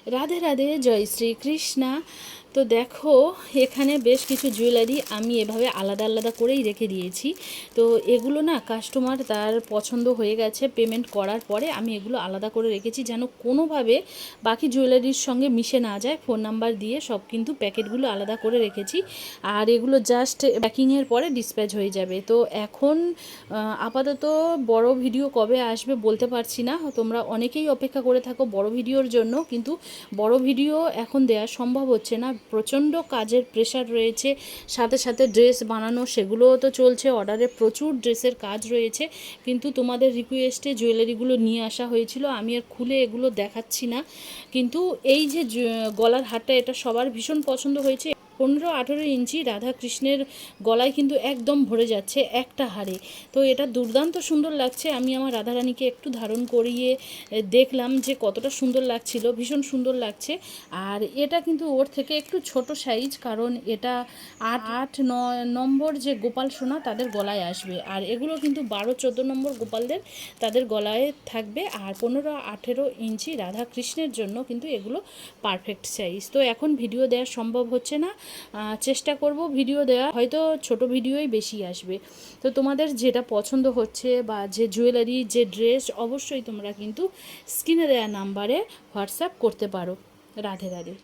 রাধে রাধে, জয় শ্রীকৃষ্ণা। তো দেখো, এখানে বেশ কিছু জুয়েলারি আমি এভাবে আলাদা আলাদা করেই রেখে দিয়েছি। তো এগুলো না কাস্টমার তার পছন্দ হয়ে গেছে, পেমেন্ট করার পরে আমি এগুলো আলাদা করে রেখেছি যেন কোনোভাবে বাকি জুয়েলারির সঙ্গে মিশে না যায়। ফোন নাম্বার দিয়ে সব কিন্তু প্যাকেটগুলো আলাদা করে রেখেছি, আর এগুলো জাস্ট প্যাকিংয়ের পরে ডিসপ্যাচ হয়ে যাবে। তো এখন আপাতত বড় ভিডিও কবে আসবে বলতে পারছি না। তোমরা অনেকেই অপেক্ষা করে থাকো বড় ভিডিওর জন্য, কিন্তু বড় ভিডিও এখন দেওয়া সম্ভব হচ্ছে না। প্রচণ্ড কাজের প্রেশার রয়েছে, সাথে সাথে ড্রেস বানানো সেগুলোও তো চলছে, অর্ডারে প্রচুর ড্রেসের কাজ রয়েছে। কিন্তু তোমাদের রিকোয়েস্টে জুয়েলারিগুলো নিয়ে আসা হয়েছিল, আমি আর খুলে এগুলো দেখাচ্ছি না। কিন্তু এই যে গলার হারটা, এটা সবার ভীষণ পছন্দ হয়েছে। 15-18 ইঞ্চি রাধা কৃষ্ণের গলায় কিন্তু একদম ভরে যাচ্ছে একটা হারে। তো এটা দুর্দান্ত সুন্দর লাগছে। আমি আমার রাধারানীকে একটু ধারণ করিয়ে দেখলাম যে কতটা সুন্দর লাগছিল, ভীষণ সুন্দর লাগছে। আর এটা কিন্তু ওর থেকে একটু ছোট সাইজ, কারণ এটা 8-9 নম্বর যে গোপাল সোনা তাদের গলায় আসবে, আর এগুলো কিন্তু 12-14 নম্বর গোপালদের তাদের গলায় থাকবে। আর 15-18 ইঞ্চি রাধা কৃষ্ণের জন্য কিন্তু এগুলো পারফেক্ট সাইজ। তো এখন ভিডিও দেওয়া সম্ভব হচ্ছে না, চেষ্টা করব ভিডিও দেওয়া, হয়তো ছোট ভিডিওই বেশি আসবে। তো তোমাদের যেটা পছন্দ হচ্ছে বা যে জুয়েলারি, যে ড্রেস, অবশ্যই তোমরা কিন্তু স্ক্রিনে দেওয়া নাম্বারে হোয়াটসঅ্যাপ করতে পারো। রাধে রাধে।